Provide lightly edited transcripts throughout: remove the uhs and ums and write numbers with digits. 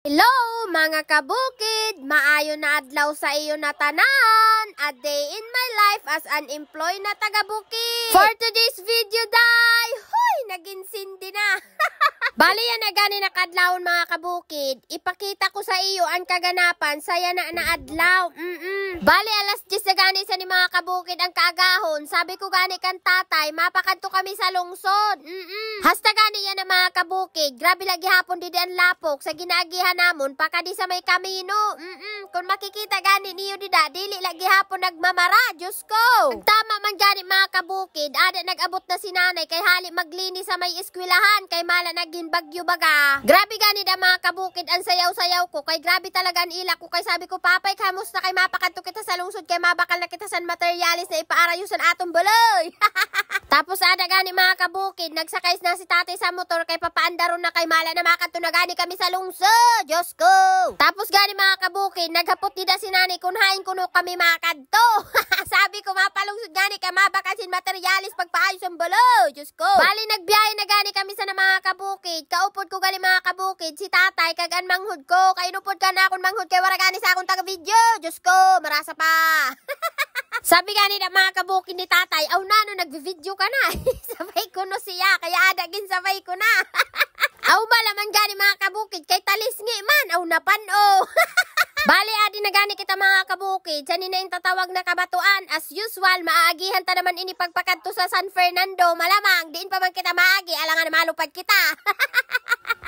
Hello mga kabukid! Maayo na adlaw sa iyo na tanan! A day in my life as an employee na taga-bukid! For today's video, day! Hoy! Nag-insindi na! Bali yan na gani na kadlawon mga kabukid. Ipakita ko sa iyo ang kaganapan saya na adlaw. Bali alas 10 na gani sa ni mga kabukid ang kaagahon. Sabi ko gani kan tatay, mapakadto kami sa lungsod. Hasta gani yan na mga kabukid. Grabe lagi hapon di ang lapok sa ginagihan namon pakadi sa may kamino. Kung makikita gani niyo dida, dili lagi hapon nagmamara. Diyos ko! Tama man gani mga kabukid. Ada nag-abot na si nanay kay hali maglinis sa may eskwelahan kay mala naging bagyo baga. Grabe gani da mga kabukid ang sayaw-sayaw ko. Kay grabe talaga ang ila ko. Kay sabi ko, papay, kamusta kay mapakadto kita sa lungsod kay mabakal na kita sa materialis na ipaarayusan atong buloy. Tapos ada gani mga kabukid, nagsakay na si tatay sa motor kay papaandaron na kay mala na makadto na gani kami sa lungsod. Diyos ko! Tapos gani mga kabukid, naghapot nida si nanay kunhain kuno kami makadto. Sabi ko, mapalungsod gani kay mabakal sin materialis pagpaayos ang buloy. Diyos ko! Bali nagbiyahe na gani kami sa mga kabukid. Kaupod ko gali mga kabukid si tatay kagan manghud ko. Kay inupod ka na akong manghud kay wala gani sa akong taga-video. Diyos ko, marasa pa. Sabi gani na mga kabukid ni tatay, aw nano nagvi-video ka na. Sabay ko no siya, kaya adagin sabay ko na. Aw malaman gani mga kabukid kay talisngi man, aw napano. Bali adi na gani kita mga kabukid. Sa ninaing tatawag na kabatuan. As usual, maaagihan ta naman ini pagpakadto sa San Fernando. Malamang, diin pa man kita maagi. Alangan malupad kita.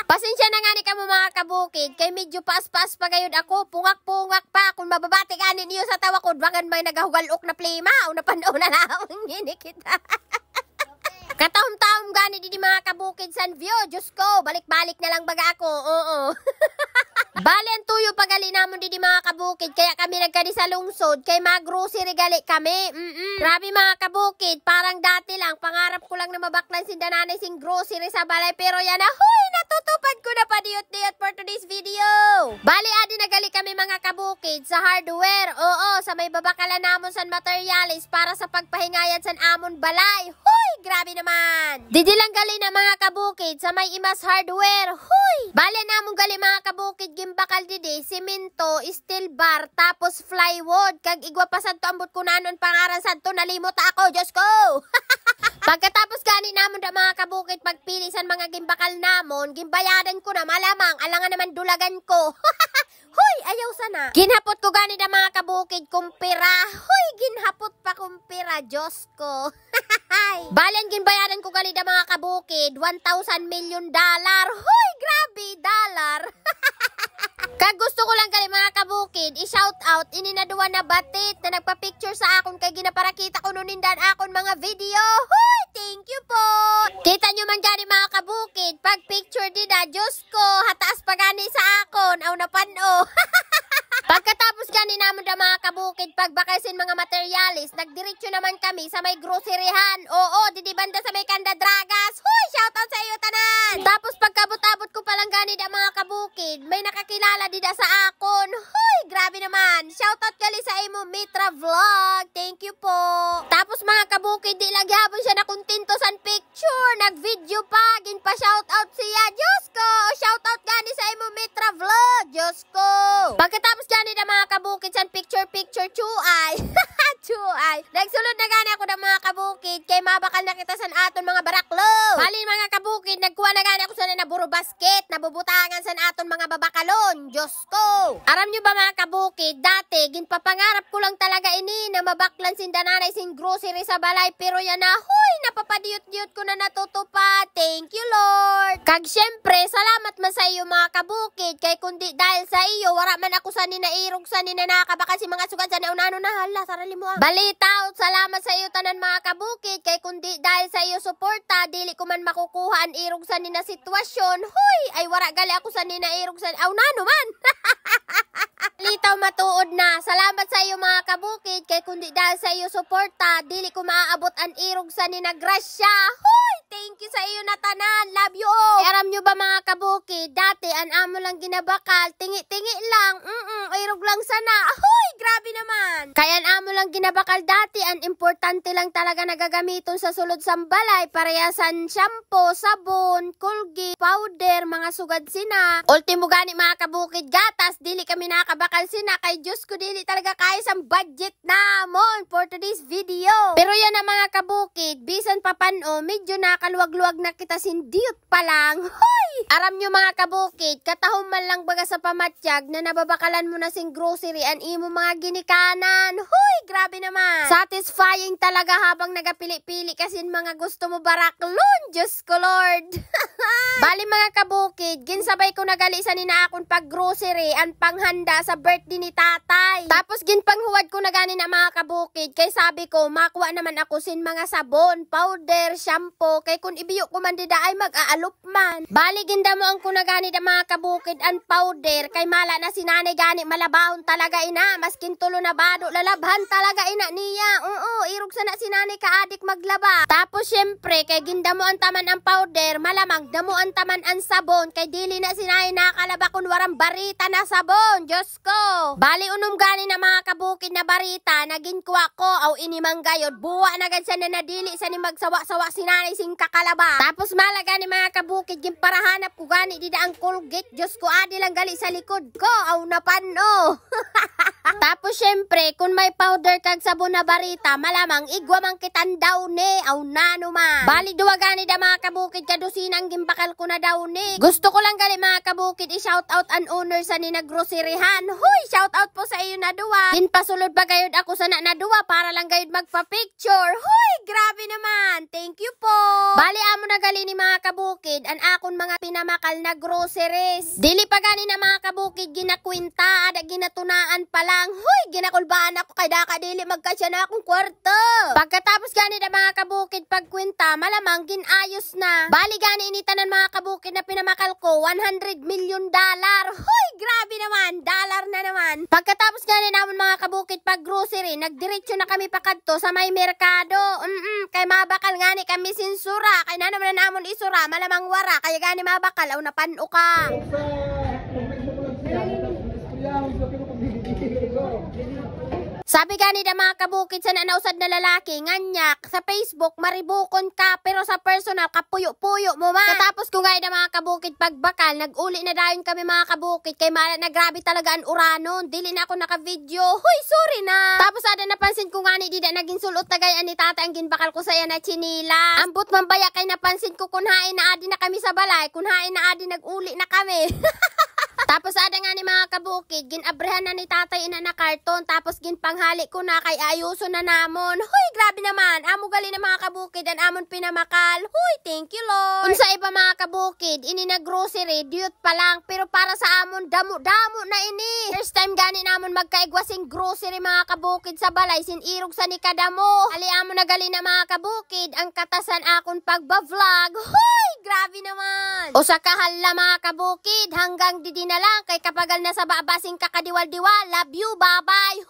Pasensya na nga ni kamo mga kabukid. Kay medyo paas-paas pa gayud ako. Pungak-pungak pa. Kung mababati gani niyo sa tawa ko, dwangan may nagahugalok na plima. O napanaw na lang. Ngini kita. Katahom-tahom gani di mga kabukid San View. Diyos ko, balik-balik na lang baga ako. Oo. Bali ang tuyo pagali namon di mga kabukid. Kaya kami nagkadi sa lungsod. Kay mag-grocery gali kami. Grabe mga kabukid. Parang dati lang. Pangarap ko lang na mabaklan si nanay sing grocery sa balay. Pero yan na, huy, natutupad ko na pa diyot-diyot for today's video. Bali adi nagali kami mga kabukid sa hardware. Oo, sa may babakalan namon sa materialis para sa pagpahingayan sa amon balay. Huy, grabe naman. Didi lang gali na mga kabukid sa may imas hardware. Huy, bali namon gali mga kabukid gimbakal didi, simento, steel bar, tapos plywood. Kag igwa pa santo ambot ko nanon pangaran santo nalimot ako, Diyos ko. Pagkatapos gani namon da mga kabukid pagpili sa mga gimbakal namon, gimbayadan ko na malamang, alangan naman dulagan ko. Hoy, ayaw sana. Ginhapot ko gani da mga kabukid kumpira. Hoy, ginhapot pa kumpira, Diyos ko. Balen ginbayadan ko gani da mga kabukid, $1,000 million. Hoy, grabe, dollar. Kag gusto ko lang gali mga kabukid, i-shout out, ininaduan na batit na nagpa-picture sa akon kay ginaparakita ko nunindan akon mga video. Hoy, thank you po. Kita nyo man gani mga kabukid, pag picture dida, Diyos ko, hataas pa gani sa akon, aw napano. Pagkatapos gani namon da mga kabukid, pagbakasin mga materialis, nagdiretso naman kami sa may groceryhan. Oo, didi banda sa may Kanda Dragas. Hoy, shout out sa iyo tanan. Tapos pagkabot-abot ko palang gani da mga kabukid, may nakakilala dida sa akon. Hoy, grabe naman. Shout out gali sa imo Mitra Vlog. Thank you po. Tapos mga kabukid, di lagi hapon siya nakuntinto san picture. Nag-video pa, ginpa shout out siya. Diyos ko, shout out gani sa imo Mitra Vlog. Diyos ko. Pagkatapos gani da mga kabukid san picture chuay. Chuay. Nagsulod na gani ako da mga kabukid kay mabakal na kita san aton mga baraklo. Bali mga kabukid, nagkuha na gani ako sa naburo basket, nabubutangan san aton mga babakalon. Diyos ko. Aram nyo ba mga kabukid, dati ginpapangarap ko lang talaga ini na mabaklan sin dananay sing grocery sa balay, pero yan na, huy, napapadiyot-diyot ko na natutupad. Thank you Lord. Kag syempre, salamat man sa iyo mga kabukid, kay kundi dahil sa iyo, wala man ako sa ninairog sa ninanakabaka si mga sugat sa naunano na hala, sarali mo balitaw, salamat sa iyo tanan mga kabukid, kay kundi dahil sa iyo suporta, dili ko man makukuha ang irog sa nina sitwasyon. Huy, ay wara gali ako sa ninairog sa aw nano man. Litaw matuod na. Salamat sa iyo mga kabukid, kay kundi dahil sa iyo suporta, dili ko maaabot ang irog sa nina grasya. Huy, thank you sa iyo na tanan. Love you all. Aram nyo ba mga kabukid, dati an amo lang ginabakal, tingi-tingi lang. Irog lang sana. Huy, grabe naman. Kaya amo lang ginabakal dati, ang importante lang talaga nagagamiton sa sulod sambalay, parehasan shampoo, sabon, Colgate, powder, mga sugad sina. Ultimo gani mga kabukid gatas, dili kami nakabakal sina, kay Diyos ko dili talaga kaya sa budget namon for today's video. Pero yan na mga kabukid, bisan papano, medyo nakaluwag-luwag na kita sindiyot pa lang. Hoy! Aram nyo mga kabukid, katahom man lang baga sa pamatsyag na nababakalan mo na sing grocery an imo mga ginikanan. Hoy! Grabe naman. Satisfying talaga habang nagapili-pili kasi mga gusto mo baraklon. Diyos ko Lord. Bali mga kabukid, ginsabay ko nagali sa nina akong pag-grocery ang panghanda sa birthday ni tatay. Tapos ginpanghuwad ko na gani na mga kabukid, kay sabi ko, makuha naman ako sin mga sabon, powder, shampoo, kay kung ibiyo ko man dida ay mag-aalop man. Bali gindamo ang kunagani na mga kabukid ang powder, kay mala na sinanay gani malabahon talaga ina, maskin tulo na bado, lalabhan talaga ina niya. Oo, irog sana sinanay ka-adik maglaba. Tapos syempre, kay gindamo ang taman ang powder, malamang damo ang taman ang sabon, kay dili na sinanay nakalaba kun warang barita na sabon. Diyos ko. Bali unom gani na mga kabukid na barita, naging kuwa ko, aw inimang gayod, buwa na gan sa nanadili sa ni magsawa-sawa sinanay sing kakalaba. Tapos malaga ni mga kabukid, gimparahanap ko gani dida ang Colgate. Diyos ko, adi lang gali sa likod ko, aw napano. Tapos syempre, kung may powder kag sabon na barita, malamang igwa man kitan daw ni, aw nano man. Bali duwa gani da mga kabukid, kadusinang gimbakal ko na daw ni. Gusto ko lang gali mga kabukid, i-shout out an owner sa ni naggroceryhan. Hoy, shout out po sa iyo na duwa. Ginpasulod ba gayod ako sa na duwa para lang gayod magpa-picture. Hoy, grabe naman. Thank you po. Bali amo na gali ni mga kabukid, an akon mga pinamakal na groceries. Dili pa gani na mga kabukid ginakwinta, ada ginatunaan pa lang. Hoy, ginakulbaan ako kay daka dili magkasya na akong kwarto. Pagkatapos gani na mga kabukid pagkwinta, malamang ginayos na. Bali gani initanan mga kabukid na pinamakal ko, $100 million. Hoy, grabe naman, dollar na naman. Pagkatapos gani namon mga kabukid pag grocery, nagdiretso na kami pakadto sa may merkado. Kay mabakal gani kami sinsura, kay na naman namon isura, malamang wara, kaya gani mabakal, aw napano ka. Sabi gani da mga kabukid sa nanausad na lalaki, nganyak, sa Facebook, maribukon ka, pero sa personal, kapuyo-puyo mo ma. Katapos ko gani da mga kabukid pagbakal, nag-uli na dayon kami mga kabukid, kay mala na grabe talaga ang uranon, dili na ako naka-video. Hoy, sorry na. Tapos ada napansin ko gani, dida naging sulot tagayan ni tata ang ginbakal ko sa yan na chinila. Ambot mambaya kay napansin ko kunhain na adi na kami sa balay, kunhain na adi nag-uli na kami. Tapos ada nga ni mga kabukid, ginabrehan na ni tatay ina na karton, tapos ginpanghali ko na kay ayuso na namon. Hoy, grabe naman, amo gali na mga kabukid, an amon pinamakal. Hoy, thank you Lord. Unsa iba mga kabukid, ini na grocery, diyot pa lang, pero para sa amon, damo-damo na ini. First time gani namon magkaigwasing grocery mga kabukid sa balay, sinirog sa ni kadamo. Ali amo na gali na mga kabukid, ang katasan akon pagba-vlog. Hoy, grabe naman. O sa kahalla mga kabukid, hanggang didi na lang, kay kapagal na sa babasing kakadiwal-diwal. Love you, bye-bye.